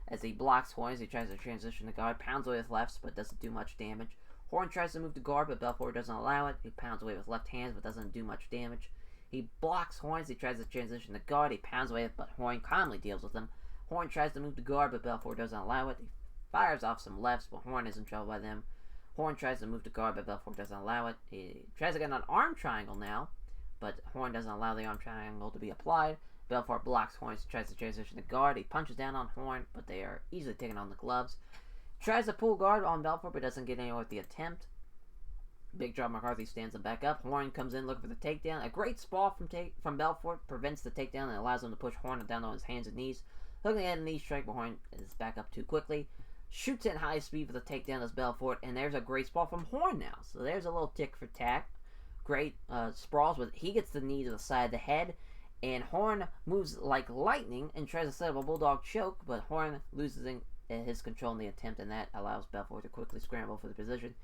as he blocks Horn as he tries to transition to guard, pounds away with lefts, but doesn't do much damage. Horn tries to move to guard, but Belfort doesn't allow it. He pounds away with left hands, but doesn't do much damage. He blocks Horn as he tries to transition to guard. He pounds away, but Horn calmly deals with him. Horn tries to move to guard, but Belfort doesn't allow it. He fires off some lefts, but Horn is in trouble by them. Horn tries to move to guard, but Belfort doesn't allow it. He tries to get an arm triangle now, but Horn doesn't allow the arm triangle to be applied. Belfort blocks Horn as he tries to transition to guard. He punches down on Horn, but they are easily taken on the gloves. Tries to pull guard on Belfort, but doesn't get anywhere with the attempt. Big John McCarthy stands him back up. Horn comes in looking for the takedown. A great sprawl from Belfort prevents the takedown and allows him to push Horn down on his hands and knees. Hooking at a knee strike, but Horn is back up too quickly. Shoots at high speed for the takedown as Belfort, and there's a great sprawl from Horn now. So there's a little tick for tack. Great sprawls, but he gets the knee to the side of the head, and Horn moves like lightning and tries to set up a bulldog choke, but Horn loses his control in the attempt, and that allows Belfort to quickly scramble for the position.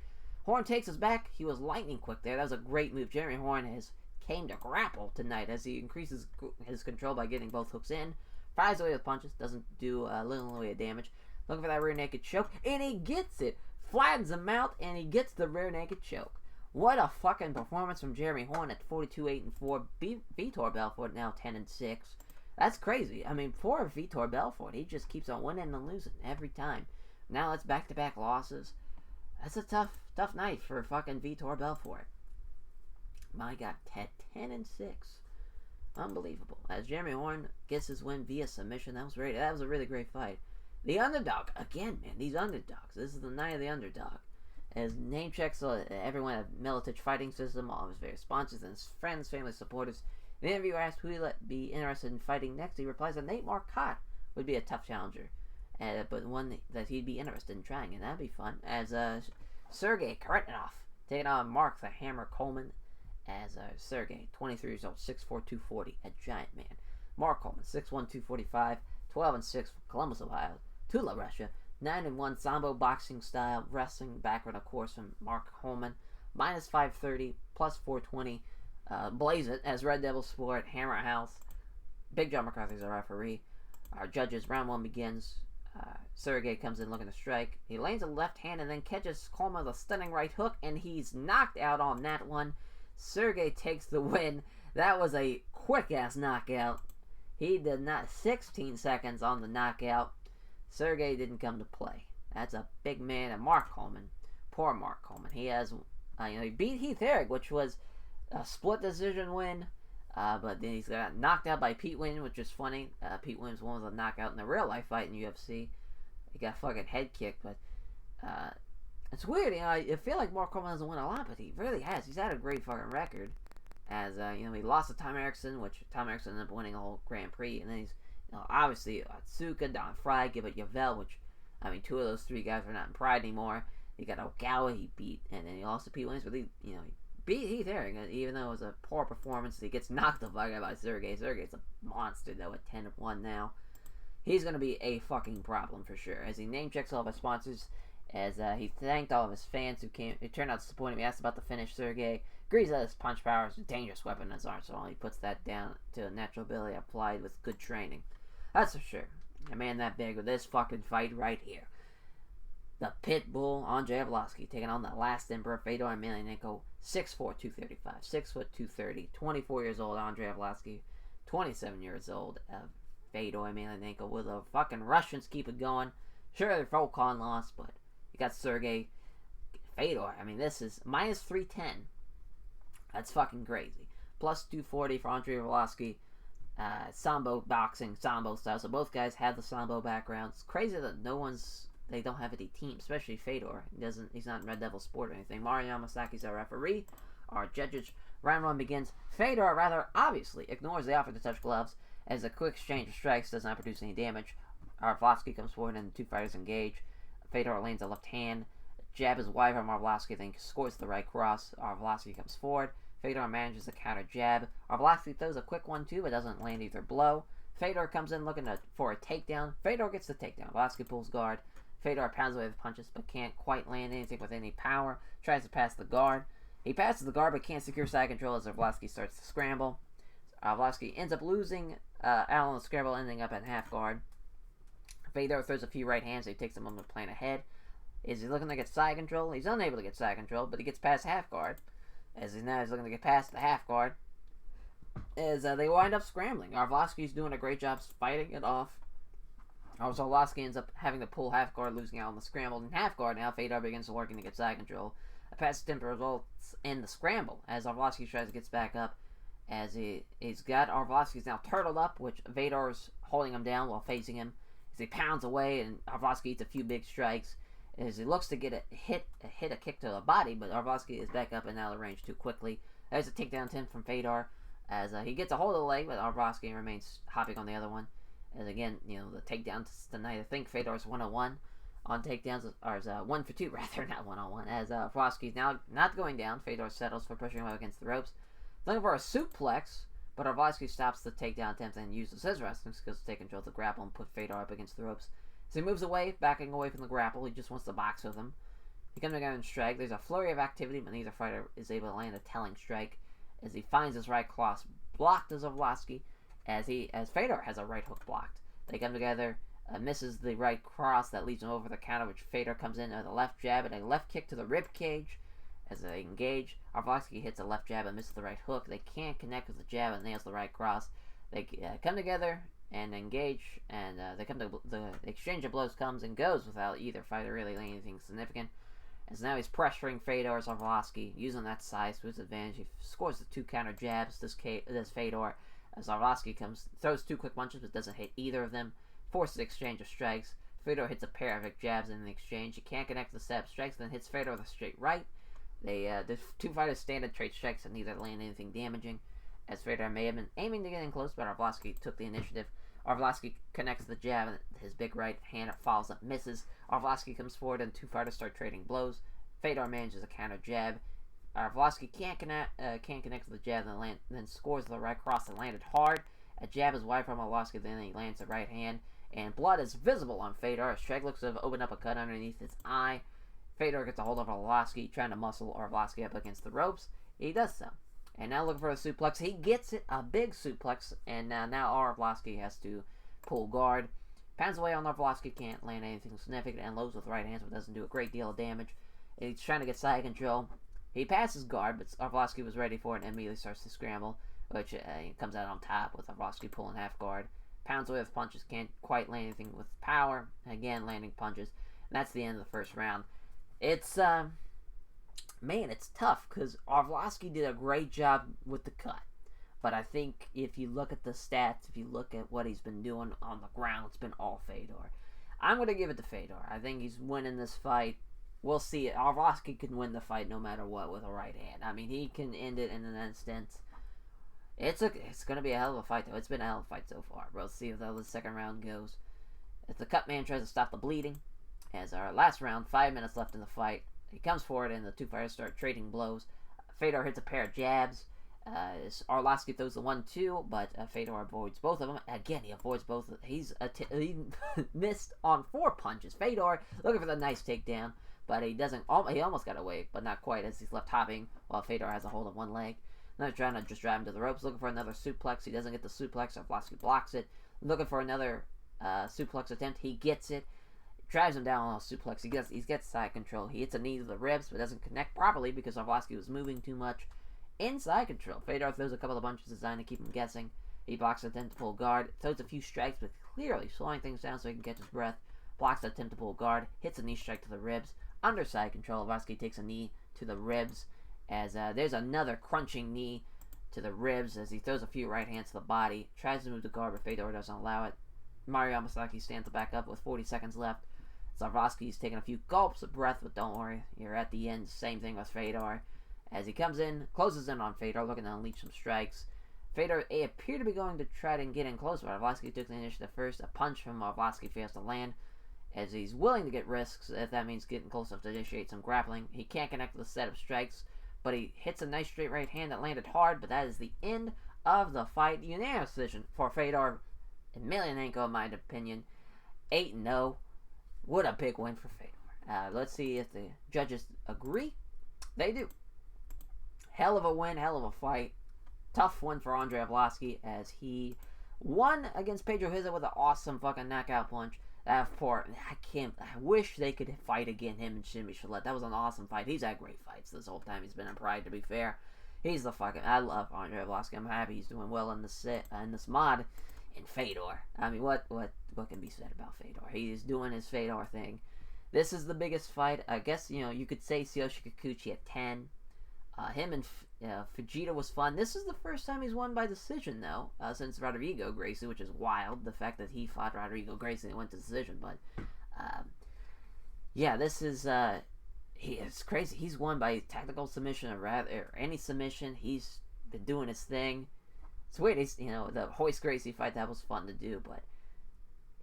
Horn takes us back. He was lightning quick there. That was a great move. Jeremy Horn came to grapple tonight as he increases his control by getting both hooks in. Fires away with punches. Doesn't do little in the way of damage. Looking for that rear naked choke. And he gets it. Flattens him out, and he gets the rear naked choke. What a fucking performance from Jeremy Horn at 42-8-4. Fedor Belfort now 10-6. That's crazy. I mean, poor Fedor Belfort. He just keeps on winning and losing every time. Now it's back-to-back losses. That's a tough night for fucking Fedor Belfort. My God, 10-6. Unbelievable. As Jeremy Horn gets his win via submission, that was a really great fight. The underdog, again, man, these underdogs. This is the night of the underdog. As name checks everyone at Militage Fighting System, all of his various sponsors and his friends, family, supporters. The interviewer asked who he'd be interested in fighting next. He replies that Nate Marcotte would be a tough challenger, but one that he'd be interested in trying, and that'd be fun. As Sergey Karetinov taking on Mark the Hammer Coleman, as Sergey, 23 years old, 6'4", 240, a giant man. Mark Coleman, 6'1", 245, 12-6 from Columbus, Ohio, Tula, Russia. 9-1 Sambo boxing style wrestling background, of course, from Mark Coleman. Minus 530, plus 420. Blaze it as Red Devil Sport, Hammer House. Big John McCarthy's our referee. Our judges, round one begins. Sergey comes in looking to strike. He lands a left hand and then catches Coleman with a stunning right hook, and he's knocked out on that one. Sergey takes the win. That was a quick-ass knockout. He did not 16 seconds on the knockout. Sergey didn't come to play. That's a big man. And Mark Coleman, poor Mark Coleman. He has, he beat Heath Herring, which was a split decision win. But then he's got knocked out by Pete Williams, which is funny. Pete Williams won with a knockout in a real life fight in UFC. He got fucking head kicked, but it's weird. I feel like Mark Coleman doesn't win a lot, but he really has. He's had a great fucking record. As he lost to Tom Erickson, which Tom Erickson ended up winning a whole Grand Prix, and then he's obviously Atsuka, Don Fry, Gilbert Yvel, which two of those three guys are not in Pride anymore. He got Ogawa, he beat, and then he lost to Pete Williams, but he beat Heath Herring, even though it was a poor performance. He gets knocked the fuck out by Sergey. Sergey's a monster, though, at 10-1 now. He's going to be a fucking problem for sure, as he name-checks all of his sponsors, as he thanked all of his fans who came. It turned out to disappoint him. He asked about the finish. Sergey agrees that his punch power is a dangerous weapon in his arsenal. He puts that down to a natural ability applied with good training. That's for sure. A man that big with this fucking fight right here. The pit bull, Andrei Arlovski, taking on the last emperor, Fedor Emelianenko, 6'4", 235, 6 foot 230, 24 years old, Andrei Arlovski, 27 years old, Fedor Emelianenko. Will the fucking Russians keep it going? Sure, the Volkan lost, but you got Sergey. Fedor, I mean, this is minus 310. That's fucking crazy. Plus 240 for Andrei Arlovski. Sambo boxing, Sambo style. So both guys have the Sambo background. It's crazy that they don't have any team, especially Fedor. He's not in Red Devil Sport or anything. Mario Yamasaki's our referee. Our judges. Round 1 begins. Fedor rather obviously ignores the offer to touch gloves, as a quick exchange of strikes does not produce any damage. Arlovski comes forward and the two fighters engage. Fedor lands a left hand. Jab is wide from Arlovski, then scores the right cross. Arlovski comes forward. Fedor manages a counter jab. Arlovski throws a quick one too, but doesn't land either blow. Fedor comes in looking for a takedown. Fedor gets the takedown. Arlovski pulls guard. Fedor pounds away with punches, but can't quite land anything with any power. Tries to pass the guard. He passes the guard, but can't secure side control as Arlovski starts to scramble. Arlovski ends up losing out on the scramble, ending up at half guard. Fedor throws a few right hands. He takes a moment to plan ahead. Is he looking to get side control? He's unable to get side control, but he gets past half guard. As he's looking to get past the half guard. As they wind up scrambling. Arlovski's doing a great job fighting it off. Arlovski ends up having to pull half guard, losing out on the scramble. In half guard now, Fedor begins working to get side control. A pass attempt results in the scramble as Arlovski tries to get back up. As he's got Arlovski's now turtled up, which Fedor's holding him down while facing him. As he pounds away and Arlovski eats a few big strikes. As he looks to get a kick to the body, but Arlovski is back up and out of the range too quickly. There's a takedown attempt from Fedor as he gets a hold of the leg, but Arlovski remains hopping on the other one. As again, the takedowns tonight, I think Fedor's 1-1 on takedowns, or is 1 for 2 rather, not 1-1. As Arlovski's now not going down, Fedor settles for pushing him up against the ropes. Looking for a suplex, but Arlovski stops the takedown attempt and uses his wrestling skills to take control of the grapple and put Fedor up against the ropes. So he moves away, backing away from the grapple. He just wants to box with him. He comes together and strike. There's a flurry of activity, but neither fighter is able to land a telling strike. As he finds his right cross blocked as Arlovski, as Fedor has a right hook blocked. They come together, misses the right cross that leads him over the counter, which Fedor comes in with a left jab and a left kick to the rib cage. As they engage, Arlovski hits a left jab and misses the right hook. They can't connect with the jab and nails the right cross. They come together and engage, and the exchange of blows comes and goes without either fighter really laying anything significant. As now he's pressuring Fedor's Arlovski, using that size to his advantage. He scores the 2 counter jabs. This Fedor, as Arlovski throws 2 quick punches but doesn't hit either of them. Forces exchange of strikes. Fedor hits a pair of jabs in the exchange. He can't connect the step strikes, then hits Fedor with a straight right. The 2 fighters stand and trade strikes and neither land anything damaging. As Fedor may have been aiming to get in close, but Arlovski took the initiative. Arlovski connects the jab, and his big right hand follows up, misses. Arlovski comes forward, and 2 fighters start trading blows. Fedor manages a counter jab. Arlovski can't connect to the jab, then scores the right cross and landed hard. A jab is wide from Arlovski, then he lands the right hand, and blood is visible on Fedor. Strike looks to have opened up a cut underneath his eye. Fedor gets a hold of Arlovski, trying to muscle Arlovski up against the ropes. He does so. And now looking for a suplex. He gets it, a big suplex, and now Arlovski has to pull guard. Pounds away on Arlovski, can't land anything significant, and loads with right hands, but doesn't do a great deal of damage. He's trying to get side control. He passes guard, but Arlovski was ready for it and immediately starts to scramble, which comes out on top with Arlovski pulling half guard. Pounds away with punches, can't quite land anything with power. Again, landing punches. And that's the end of the first round. It's, man, it's tough because Arlovski did a great job with the cut. But I think if you look at the stats, if you look at what he's been doing on the ground, it's been all Fedor. I'm going to give it to Fedor. I think he's winning this fight. We'll see. Arlovski can win the fight no matter what with a right hand. I mean, he can end it in an instant. It's going to be a hell of a fight, though. It's been a hell of a fight so far. We'll see how the second round goes. As the cut man tries to stop the bleeding. As our last round, 5 minutes left in the fight. He comes forward, and the two fighters start trading blows. Fedor hits a pair of jabs. Arlovski throws the 1-2, but Fedor avoids both of them. Again, he avoids both. He missed on 4 punches. Fedor looking for the nice takedown, but he doesn't. He almost got away, but not quite, as he's left hopping while Fedor has a hold of one leg. Another trying to just drive him to the ropes, looking for another suplex. He doesn't get the suplex. Arlovski blocks it. Looking for another suplex attempt. He gets it. Drives him down on a suplex. He gets side control. He hits a knee to the ribs, but doesn't connect properly because Arlovski was moving too much. Inside control. Fedor throws a couple of punches designed to keep him guessing. He blocks the attempt to pull guard. Throws a few strikes, but clearly slowing things down so he can catch his breath. Blocks the attempt to pull guard. Hits a knee strike to the ribs. Under side control, Arlovski takes a knee to the ribs. As there's another crunching knee to the ribs as he throws a few right hands to the body. Tries to move the guard, but Fedor doesn't allow it. Mario Yamasaki stands back up with 40 seconds left. Arlovski's taking a few gulps of breath, but don't worry, you're at the end. Same thing with Fedor. As he comes in, closes in on Fedor, looking to unleash some strikes. Fedor appeared to be going to try to get in close, but Arlovski took the initiative first. A punch from Arlovski fails to land, as he's willing to get risks, if that means getting close enough to initiate some grappling. He can't connect with a set of strikes, but he hits a nice straight right hand that landed hard, but that is the end of the fight. Unanimous decision for Fedor Emelianenko, in my opinion. 8-0. What a big win for Fedor. Let's see if the judges agree. They do. Hell of a win, hell of a fight. Tough win for Andrei Arlovski as he won against Pedro Hiza with an awesome fucking knockout punch. That part, I wish they could fight again, him and Jimmy Shalette. That was an awesome fight. He's had great fights this whole time he's been in Pride, to be fair. He's the fucking, I love Andrei Arlovski. I'm happy he's doing well in this mod. And Fedor. I mean, what can be said about Fedor? He is doing his Fedor thing. This is the biggest fight. I guess, you could say Tsuyoshi Kikuchi at 10. Him and Fujita was fun. This is the first time he's won by decision, though, since Rodrigo Gracie, which is wild. The fact that he fought Rodrigo Gracie and went to decision. But, yeah, this is, it's crazy. He's won by tactical submission or any submission. He's been doing his thing. It's weird. The Hoist Gracie fight, that was fun to do, but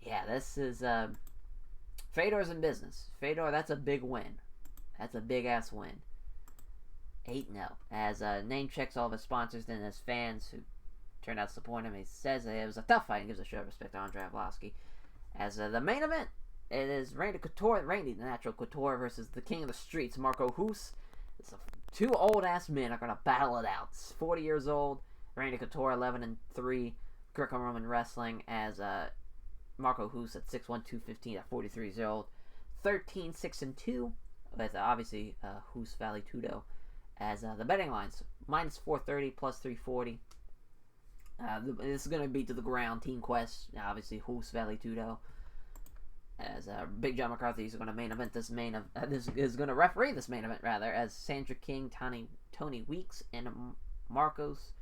yeah, this is Fedor's in business. Fedor, that's a big win. That's a big ass win. 8-0. As name checks all of his sponsors and his fans who turned out to support him. He says it was a tough fight and gives a show of respect to Andrei Arlovski. As the main event, it is Randy the Natural Couture versus the King of the Streets, Marco Huss. Two old ass men are gonna battle it out. 40 years old. Randy Couture, 11-3, Greco-Roman wrestling, as Marco Huss at 6'1", 215 at 43 years old, 13-6-2, with obviously Huss Valley Tudo, as the betting lines, minus 430, plus 340. This is going to be to the ground, Team Quest, obviously Huss Valley Tudo, as Big John McCarthy is going to main event this is going to referee this main event, rather, as Sandra King, Tony Weeks, and Marcos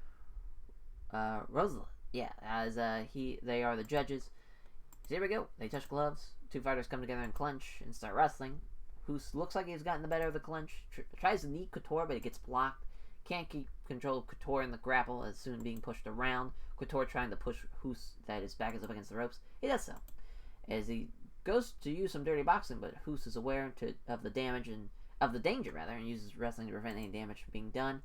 Rosala. Yeah, as they are the judges. So here we go. They touch gloves. Two fighters come together and clinch and start wrestling. Huss looks like he's gotten the better of the clinch. Tries to knee Couture, but it gets blocked. Can't keep control of Couture in the grapple, as soon being pushed around. Couture trying to push Huss, that his back is up against the ropes. He does so, as he goes to use some dirty boxing, but Huss is aware of the danger, and uses wrestling to prevent any damage from being done.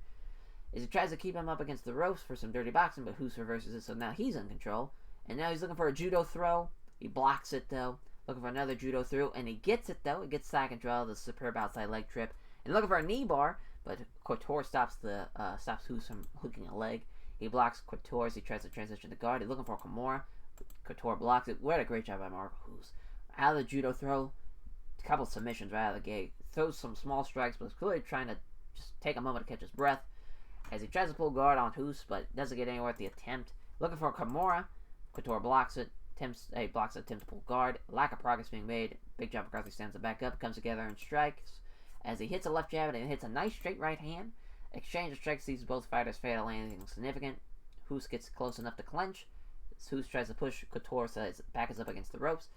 As he tries to keep him up against the ropes for some dirty boxing, but Huss reverses it, so now he's in control. And now he's looking for a judo throw. He blocks it, though. Looking for another judo throw, and he gets it, though. He gets side control, the superb outside leg trip. And looking for a knee bar, but Couture stops Huss from hooking a leg. He blocks Couture as he tries to transition to guard. He's looking for Kimura. Couture blocks it. What a great job by Marco Huss. Out of the judo throw, a couple of submissions right out of the gate. Throws some small strikes, but is clearly trying to just take a moment to catch his breath. As he tries to pull guard on Huss, but doesn't get anywhere at the attempt. Looking for Kimura. Couture blocks it. Blocks the attempt to pull guard. Lack of progress being made. Big John McCarthy stands it back up. Comes together and strikes. As he hits a left jab and hits a nice straight right hand. Exchange of strikes sees both fighters fail to land anything significant. Huss gets close enough to clinch. Huss tries to push Couture so his back is up against the ropes.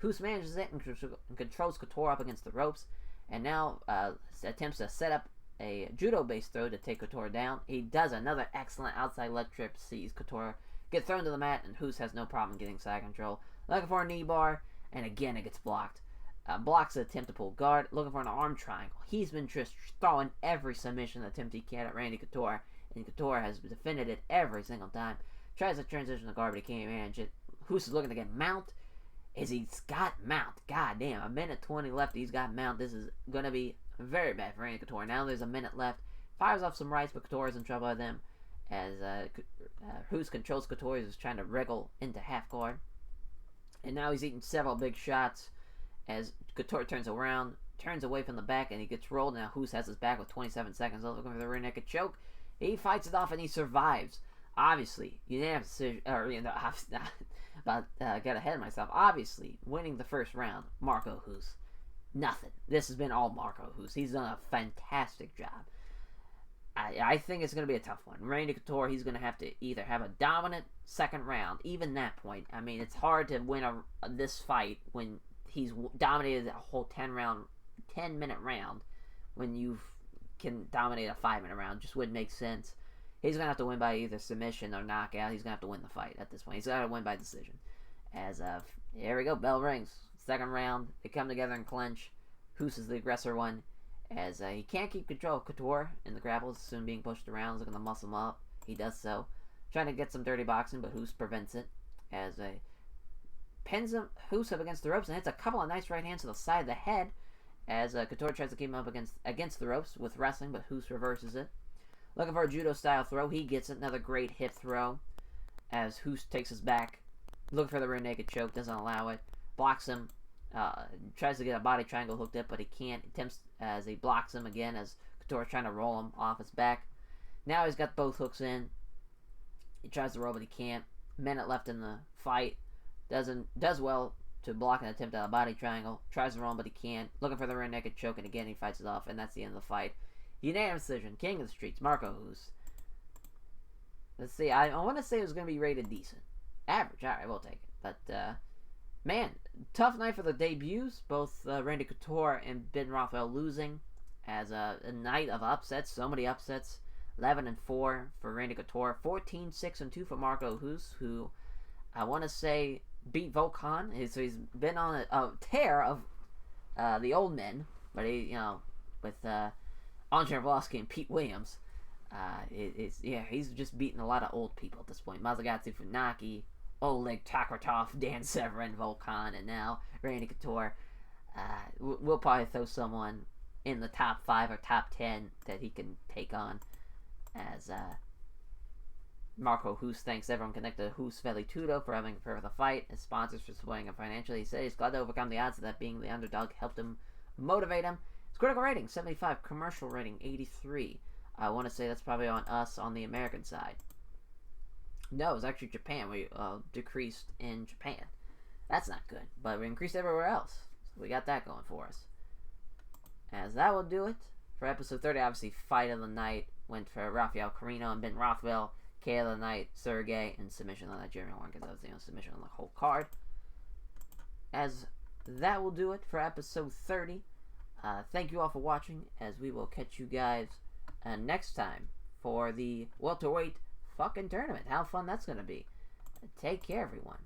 Huss manages it and controls Couture up against the ropes. And now attempts to set up a judo-based throw to take Couture down. He does another excellent outside leg trip, sees Couture get thrown to the mat, and Huss has no problem getting side control. Looking for a knee bar, and again it gets blocked. Blocks the attempt to pull guard, looking for an arm triangle. He's been just throwing every submission attempt he can at Randy Couture, and Couture has defended it every single time. Tries to transition the guard, but he can't manage it. Hus is looking to get mount. He's got mount. God damn, a minute 20 left. He's got mount. This is going to be very bad for Randy Couture. Now there's a minute left. Fires off some rights, but Couture is in trouble with them. As Hus controls Couture, he's trying to wriggle into half guard. And now he's eating several big shots. As Couture turns around, turns away from the back, and he gets rolled. Now Hus has his back with 27 seconds left, looking for the rear naked choke. He fights it off, and he survives. Obviously, you didn't have to, got ahead of myself. Obviously, winning the first round, Marco Hus. Nothing. This has been all Marco Hus. He's done a fantastic job. I think it's going to be a tough one. Randy Couture, he's going to have to either have a dominant second round, even that point. I mean, it's hard to win this fight when he's dominated a whole 10-minute round, when you can dominate a 5-minute round. Just wouldn't make sense. He's going to have to win by either submission or knockout. He's going to have to win the fight at this point. He's got to win by decision. As here we go, bell rings. Second round. They come together and clinch. Hus is the aggressor one. As he can't keep control of Couture in the grapples, soon being pushed around, looking to muscle him up. He does so. Trying to get some dirty boxing, but Hus prevents it. As pins Hus up against the ropes and hits a couple of nice right hands to the side of the head. As Couture tries to keep him up against the ropes with wrestling, but Hus reverses it. Looking for a judo-style throw. He gets it. Another great hip throw. As Hus takes his back. Looking for the rear naked choke. Doesn't allow it. Blocks him. Tries to get a body triangle hooked up, but he can't. Attempts as he blocks him again as Couture's trying to roll him off his back. Now he's got both hooks in. He tries to roll, but he can't. Minute left in the fight. Does well to block an attempt at a body triangle. Tries to roll him, but he can't. Looking for the rear naked choke, and again he fights it off, and that's the end of the fight. Unanimous decision. King of the streets, Marco Hus. Let's see. I want to say it was going to be rated decent. Average. All right, we'll take it. But, man, tough night for the debuts. Both Randy Couture and Ben Rothwell losing. As a night of upsets. So many upsets. 11-4 for Randy Couture. 14-6-2 for Marco Hus, who I want to say beat Volkan. So he's been on a tear of the old men. But he, with Andre Volkanovski and Pete Williams, he's just beating a lot of old people at this point. Masagatsu Funaki, Oleg Takratov, Dan Severin, Volkan, and now Randy Couture. We'll probably throw someone in the top 5 or top 10 that he can take on. As Marco Hus thanks everyone connected to Hus Velitudo for having prepared for the fight, his sponsors for supporting him financially. He said he's glad to overcome the odds of that being the underdog helped him motivate him. His critical rating 75, commercial rating 83. I want to say that's probably on us on the American side. No, it was actually Japan. We decreased in Japan. That's not good, but we increased everywhere else. So we got that going for us. As that will do it for episode 30. Obviously, fight of the night went for Rafael Carino and Ben Rothwell. K of the night, Sergey, and submission on that Jeremy Warren, because that was the only submission on the whole card. As that will do it for episode 30. Thank you all for watching, as we will catch you guys next time for the welterweight fucking tournament. How fun that's going to be. Take care, everyone.